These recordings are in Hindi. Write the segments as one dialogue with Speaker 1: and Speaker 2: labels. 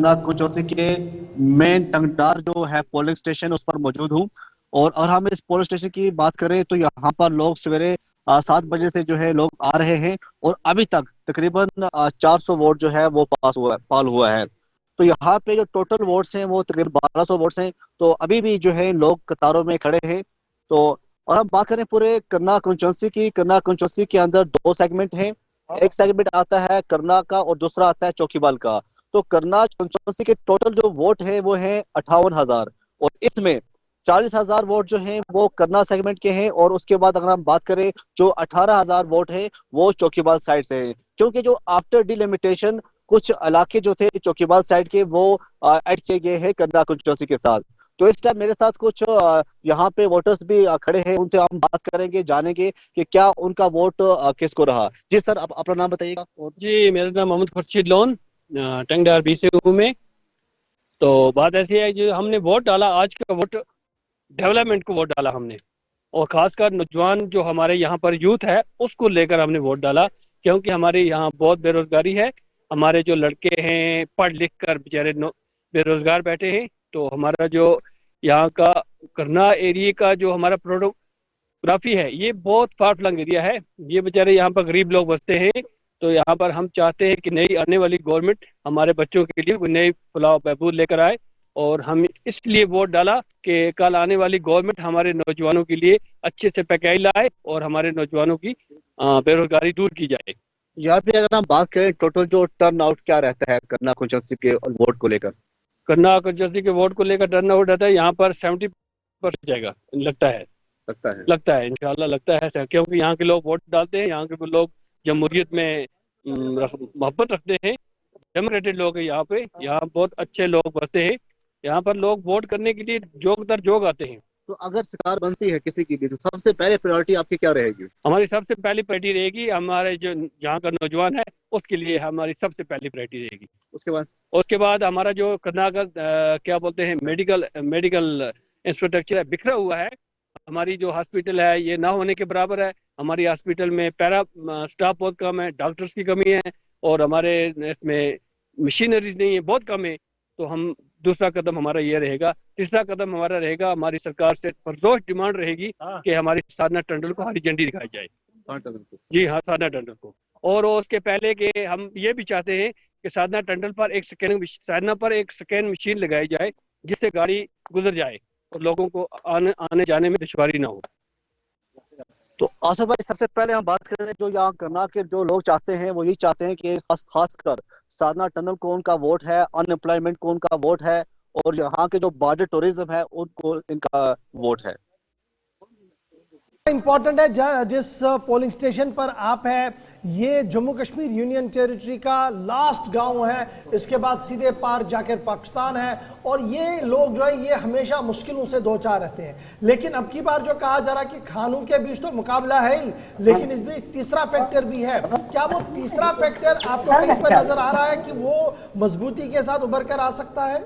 Speaker 1: कुचौसी के मेन टंगडार जो है पोलिंग स्टेशन उस पर मौजूद हूँ। और हम इस पोलिंग स्टेशन की बात करें तो यहाँ पर लोग सवेरे 7 बजे से जो है लोग आ रहे हैं और अभी तक तकरीबन 400 वोट जो है वो पाल हुआ है। तो यहाँ पे जो टोटल वोट्स हैं वो तकरीबन 1200 वोट्स हैं। तो अभी भी जो है लोग कतारों में खड़े हैं। तो और हम बात करें पूरे करना कंस्टिट्यूंसी की, करना कंस्टिट्यूंसी के अंदर 2 सेगमेंट हैं। एक सेगमेंट आता है करना का और दूसरा आता है चौकीवाल का। तो करना कंस्टिट्यूंसी के टोटल जो वोट है वो है 58,000 और इसमें 40,000 वोट जो हैं वो करना सेगमेंट के हैं और उसके बाद अगर हम बात करें जो 18,000 वोट है वो चौकीवाल साइड से हैं। क्योंकि जो आफ्टर डिलिमिटेशन कुछ इलाके जो थे चौकीवाल साइड के वो ऐड किए गए हैं करना कंस्टिट्यूंसी के साथ। तो इस टाइम मेरे साथ कुछ यहाँ पे वोटर्स भी खड़े हैं, उनसे हम बात करेंगे, जानेंगे कि क्या उनका वोट किसको रहा। जी सर, आप अपना नाम बताइएगा।
Speaker 2: जी, मेरा नाम मोहम्मद खुर्शीद लोन, टंगडार बी से हूँ मैं। तो बात ऐसी है कि हमने वोट डाला, आज का वोट डेवलपमेंट को वोट डाला हमने, और खासकर नौजवान जो हमारे यहाँ पर यूथ है उसको लेकर हमने वोट डाला। क्योंकि हमारे यहाँ बहुत बेरोजगारी है, हमारे जो लड़के हैं पढ़ लिख कर बेचारे बेरोजगार बैठे हैं। तो हमारा जो यहाँ का करना एरिया का जो हमारा प्रोडोग्राफी है ये बहुत फार फ्लंग एरिया है, ये बेचारे यहाँ पर गरीब लोग बसते हैं। तो यहाँ पर हम चाहते हैं कि नई आने वाली गवर्नमेंट हमारे बच्चों के लिए कोई नई फलाह बहबूद लेकर आए, और हम इसलिए वोट डाला कि कल आने वाली गवर्नमेंट हमारे नौजवानों के लिए अच्छे से पैकेज लाए और हमारे नौजवानों की बेरोजगारी दूर की जाए।
Speaker 1: यहाँ पे अगर हम बात करें टोटल जो टर्न आउट क्या रहता है करना कंस्टिट्यूंसी के वोट को लेकर?
Speaker 2: करना जैसे के वोट को लेकर टर्न आउट रहता है यहाँ पर 70% जाएगा, लगता है इंशाल्लाह लगता है, क्योंकि यहाँ के लोग वोट डालते हैं, यहाँ के लोग जमहूरियत में मोहब्बत रखते हैं, डेमोक्रेटेड लोग हैं यहाँ पे, यहाँ बहुत अच्छे लोग बसते हैं, यहाँ पर लोग वोट करने के लिए जोग दर जोग आते हैं।
Speaker 1: तो अगर सरकार बनती है किसी की भी तो सबसे पहले प्रायोरिटी आपकी क्या रहेगी?
Speaker 2: हमारी सबसे पहली प्रायोरिटी रहेगी हमारे जो यहाँ का नौजवान है उसके लिए हमारी सबसे पहली प्रायोरिटी रहेगी। उसके बाद हमारा जो कर्नाटक क्या बोलते हैं मेडिकल मेडिकल इंफ्रास्ट्रक्चर है बिखरा हुआ है, हमारी जो हॉस्पिटल है ये ना होने के बराबर है। हमारी हॉस्पिटल में पैरा स्टाफ बहुत कम है, डॉक्टर्स की कमी है, और हमारे इसमें मशीनरीज नहीं है, बहुत कम है। तो हम दूसरा कदम हमारा ये रहेगा। तीसरा कदम हमारा रहेगा, हमारी सरकार से परजोश डिमांड रहेगी कि हमारी साधना टंडन को हरी झंडी दिखाई जाए। जी हाँ, साधना टंडन को। और उसके पहले के हम ये भी चाहते हैं कि साधना टंडन पर एक स्कैन मशीन लगाई जाए जिससे गाड़ी गुजर जाए और लोगों को आने जाने में दुश्वारी ना हो।
Speaker 1: तो आसिफ भाई, सबसे पहले हम बात करें जो यहाँ करना के जो लोग चाहते हैं वो यही चाहते हैं कि खासकर साधना टनल को उनका वोट है, अनएम्प्लॉयमेंट को उनका वोट है, और यहाँ के जो बॉर्डर टूरिज्म है उनको इनका वोट है।
Speaker 3: इंपॉर्टेंट है जिस पोलिंग स्टेशन पर आप हैं, ये जम्मू कश्मीर यूनियन टेरिटरी का लास्ट गांव है, इसके बाद सीधे पार जाकर पाकिस्तान है, और ये लोग जो है ये हमेशा मुश्किलों से दो चार रहते हैं। लेकिन अब की बार जो कहा जा रहा है कि खानों के बीच तो मुकाबला है ही, लेकिन इस बीच तीसरा फैक्टर भी है। क्या वो तीसरा फैक्टर आपको कहीं पर नजर आ रहा है कि वो मजबूती के साथ उभर कर आ सकता है?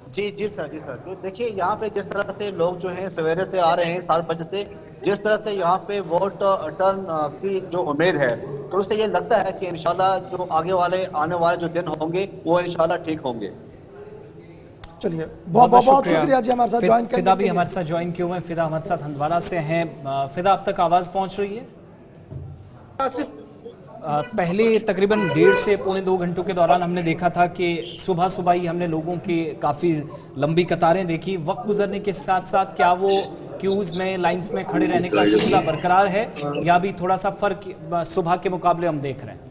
Speaker 1: जी सर, तो देखिए यहाँ पे जिस तरह से लोग जो हैं सवेरे से आ रहे हैं 7 बजे से, जिस तरह से यहाँ पे वोट टर्न की जो उम्मीद है, तो उससे ये लगता है कि इंशाल्लाह जो आने वाले जो दिन होंगे वो इंशाल्लाह ठीक होंगे।
Speaker 3: चलिए, बहुत शुक्रिया जी हमारे साथ ज्वाइन करने के लिए।
Speaker 4: फिदा भी हमारे साथ ज्वाइन किए हुए हैं। फिदा हमारे साथ हंदवाड़ा से हैं। फिदा, अब तक आवाज पहुंच रही है? पहले तकरीबन 1.5 से पौने 2 घंटों के दौरान हमने देखा था कि सुबह ही हमने लोगों की काफ़ी लंबी कतारें देखी। वक्त गुजरने के साथ साथ क्या वो क्यूज में, लाइंस में खड़े रहने का सिलसिला बरकरार है या भी थोड़ा सा फर्क सुबह के मुकाबले हम देख रहे हैं?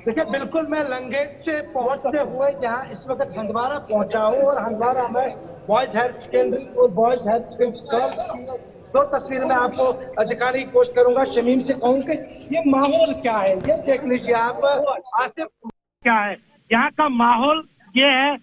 Speaker 5: देखिए, बिल्कुल मैं लंगेट से पहुंचते हुए यहाँ इस वक्त हंदवाड़ा पहुंचा हूँ, और हंदवाड़ा में बॉयज हायर सेकेंडरी और बॉयज हायर सेकेंडरी गर्ल्स की 2 तस्वीरें मैं आपको दिखाने की कोशिश करूंगा। शमीम से कहूँ कि ये माहौल क्या है, ये देख लीजिए आप। आसिफ, क्या है यहाँ का माहौल? ये है,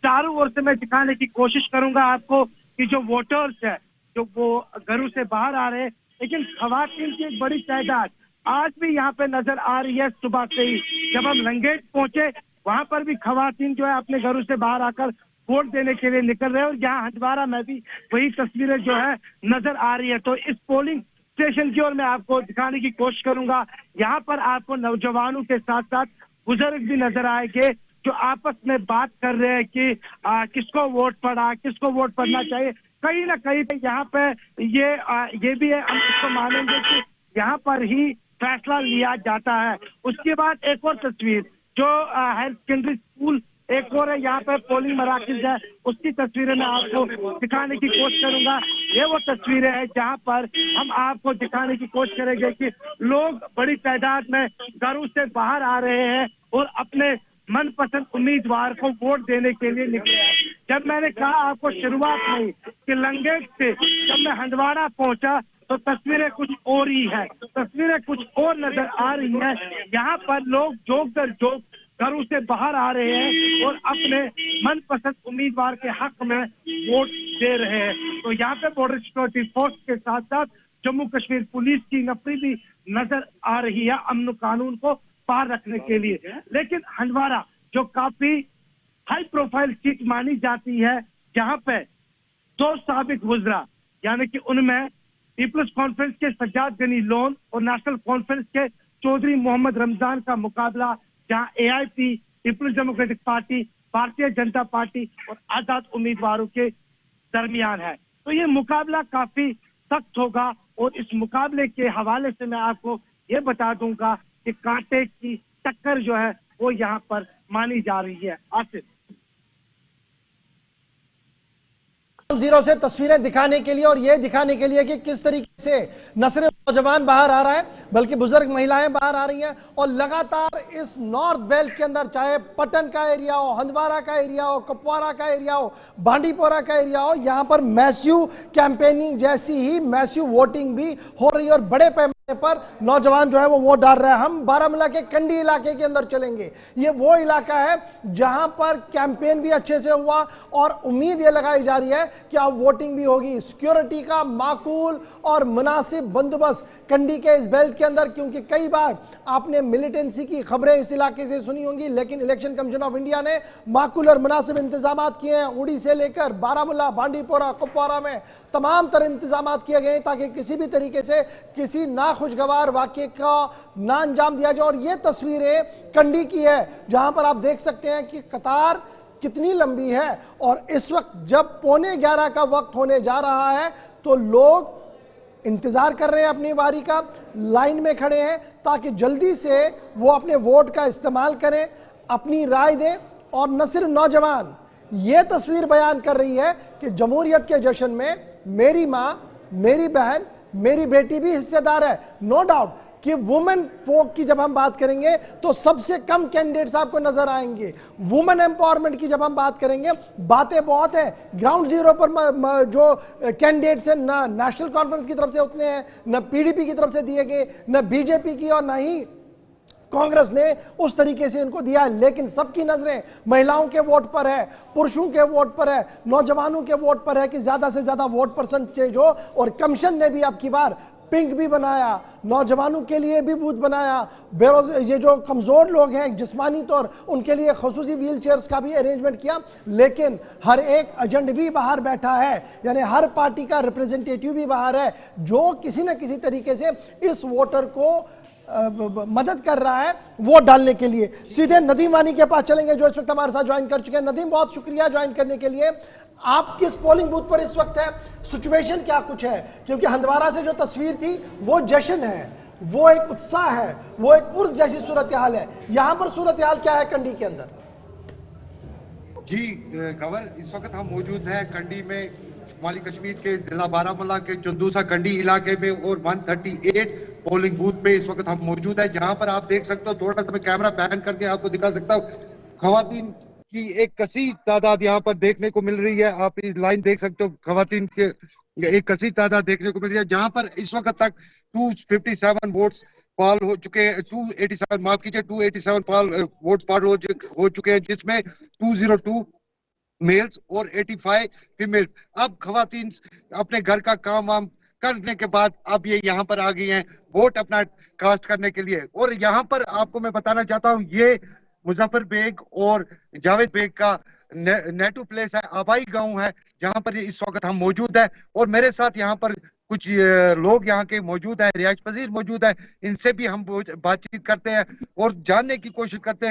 Speaker 5: चारों ओर से मैं दिखाने की कोशिश करूंगा आपको कि जो वोटर्स है जो वो घरों से बाहर आ रहे हैं, लेकिन खवातीन की एक बड़ी तादाद आज भी यहाँ पे नजर आ रही है। सुबह से ही जब हम लंगेट पहुंचे वहां पर भी खवातीन जो है अपने घरों से बाहर आकर वोट देने के लिए निकल रहे हैं, और यहाँ हंदवाड़ा में भी वही तस्वीरें जो है नजर आ रही है। तो इस पोलिंग स्टेशन की ओर मैं आपको दिखाने की कोशिश करूंगा। यहाँ पर आपको नौजवानों के साथ साथ बुजुर्ग भी नजर आएंगे जो आपस में बात कर रहे हैं कि किसको वोट पड़ा, किसको वोट पड़ना चाहिए। कहीं ना कहीं पे यहाँ पे ये भी है, हम इसको मानेंगे कि यहाँ पर ही फैसला लिया जाता है। उसके बाद एक और तस्वीर जो हायर सेकेंडरी स्कूल एक और है, यहाँ पे पोलिंग मराकज है, उसकी तस्वीरें मैं आपको दिखाने की कोशिश करूंगा। ये वो तस्वीरें हैं जहाँ पर हम आपको दिखाने की कोशिश करेंगे कि लोग बड़ी तादाद में घरों से बाहर आ रहे हैं और अपने मनपसंद उम्मीदवार को वोट देने के लिए निकले हैं। जब मैंने कहा आपको शुरुआत में कि लंगेट से जब मैं हंदवाड़ा पहुंचा तो तस्वीरें कुछ और ही है, तस्वीरें कुछ और नजर आ रही है। यहाँ पर लोग जोक दर जोक घरों से बाहर आ रहे हैं और अपने मनपसंद उम्मीदवार के हक में वोट दे रहे हैं। तो यहाँ पे बॉर्डर सिक्योरिटी फोर्स के साथ साथ जम्मू कश्मीर पुलिस की नफरी भी नजर आ रही है अमन कानून को पार रखने के लिए। लेकिन हंदवाड़ा जो काफी हाई प्रोफाइल सीट मानी जाती है, जहां पे दो साबिक वुज़रा यानी कि उनमें पीपल्स कॉन्फ्रेंस के सज्जाद गनी लोन और नेशनल कॉन्फ्रेंस के चौधरी मोहम्मद रमजान का मुकाबला, जहां AIP, peoples democratic party, Bharatiya Janata party और आजाद उम्मीदवारों के दरमियान है। तो ये मुकाबला काफी सख्त होगा और इस मुकाबले के हवाले से मैं आपको ये बता दूंगा कि कांटे की टक्कर जो है वो यहाँ पर मानी जा रही है। आसिफ
Speaker 3: जीरो से तस्वीरें दिखाने के लिए और ये दिखाने के लिए कि किस तरीके से न सिर्फ नौजवान बाहर आ रहा है बल्कि बुजुर्ग महिलाएं बाहर आ रही हैं और लगातार इस नॉर्थ बेल्ट के अंदर, चाहे पटन का एरिया हो, हंदवाड़ा का एरिया हो, कुपवारा का एरिया हो, बांडीपोरा का एरिया हो, यहां पर मैसिव कैंपेनिंग जैसी ही मैसिव वोटिंग भी हो रही है और बड़े पैमाने पर नौजवान जो है वो वोट डाल रहे हैं। हम बारामूला के कंडी इलाके के अंदर चलेंगे। ये वो इलाका है जहां पर कैंपेन भी अच्छे से हुआ और उम्मीद ये लगाई जा रही है कि अब वोटिंग भी होगी। सिक्योरिटी का माकूल और मुनासिब बंदोबस्त कंडी के इस बेल्ट के अंदर, क्योंकि कई बार आपने मिलिटेंसी की खबरें इस इलाके से सुनी होंगी, लेकिन इलेक्शन कमीशन ऑफ इंडिया ने माकूल और मुनासिब इंतजाम किए हैं। उड़ी से लेकर बारामूला, बांडीपोरा, कुपवारा में तमाम तरह इंतजाम किए गए ताकि किसी भी तरीके से किसी नाखुशगवार वाकये का ना अंजाम दिया जाए। और ये तस्वीरें कंडी की है जहां पर आप देख सकते हैं कि कतार कितनी लंबी है और इस वक्त जब 11:15 का वक्त होने जा रहा है तो लोग इंतजार कर रहे हैं अपनी बारी का, लाइन में खड़े हैं ताकि जल्दी से वो अपने वोट का इस्तेमाल करें, अपनी राय दें। और न सिर्फ नौजवान ये तस्वीर बयान कर रही है कि जमहूरियत के जश्न में मेरी माँ, मेरी बहन, मेरी बेटी भी हिस्सेदार है। नो डाउट कि वुमेन फोक की जब हम बात करेंगे तो सबसे कम कैंडिडेट्स आपको नजर आएंगे। वुमेन एम्पावरमेंट की जब हम बात करेंगे, बातें बहुत हैं। ग्राउंड जीरो पर जो कैंडिडेट्स हैं, ना नेशनल कॉन्फ्रेंस की तरफ से उतने हैं, न PDP की तरफ से दिए गए, न BJP की और न ही कांग्रेस ने उस तरीके से इनको दिया है। लेकिन सबकी नजरें महिलाओं के वोट पर है, पुरुषों के वोट पर है, नौजवानों के वोट पर है कि ज्यादा से ज्यादा वोट परसेंटेज हो। और कमीशन ने भी अब की बार पिंक भी बनाया, नौजवानों के लिए भी बूथ बनाया, ये जो कमजोर लोग हैं जिस्मानी तौर, उनके लिए खसूसी व्हील चेयर्स का भी अरेंजमेंट किया। लेकिन हर एक एजेंट भी बाहर बैठा है, यानी हर पार्टी का रिप्रेजेंटेटिव भी बाहर है जो किसी न किसी तरीके से इस वोटर को मदद कर रहा है वोट डालने के लिए। सीधे नदीम वानी के पास चलेंगे जो इस वक्त हमारे साथ ज्वाइन कर चुके हैं। नदीम, बहुत शुक्रिया ज्वाइन करने के लिए। आप किस पोलिंग बूथ पर इस वक्त है? सिचुएशन क्या कुछ है? क्योंकि हंदवाड़ा से जो तस्वीर थी वो जश्न है, वो एक उत्साह है, वो एक उर्स जैसी सूरत हाल है। यहां पर सूरत हाल क्या है कंडी के अंदर?
Speaker 6: जी गवर, इस वक्त हम मौजूद हैं कंडी में, शुमाली कश्मीर के जिला बारामूला के चंदूसा कंडी इलाके में और 138 पोलिंग बूथ पे इस वक्त हम मौजूद है, जहां पर आप देख सकते हो, थोड़ा सा मैं कैमरा पैन करके आपको दिखा सकता हूँ, खवातीन की एक कसी तादाद यहाँ पर देखने को मिल रही है। आप लाइन देख सकते हो, खवातीन के एक कसी तादाद देखने को मिल रही है, जहां पर इस वक्त तक 257 वोट्स पाल हो चुके हैं, 287 माफ कीजिए 287 पाल वोट्स पाल हो चुके हैं, जिसमें 202 मेल्स और 85 फीमेल्स। अब खवातीन अपने घर का काम वाम करने के बाद अब ये यहाँ पर आ गई हैं वोट अपना कास्ट करने के लिए। और यहाँ पर आपको मैं बताना चाहता हूँ, ये मुजफ्फर बेग और जावेद बेग का नेटिव प्लेस है, आबाई गांव है, जहां पर इस वक्त हम मौजूद है। और मेरे साथ यहाँ पर कुछ लोग यहाँ के मौजूद है, रिहायश पजीर मौजूद है, इनसे भी हम बातचीत करते हैं और जानने की कोशिश करते हैं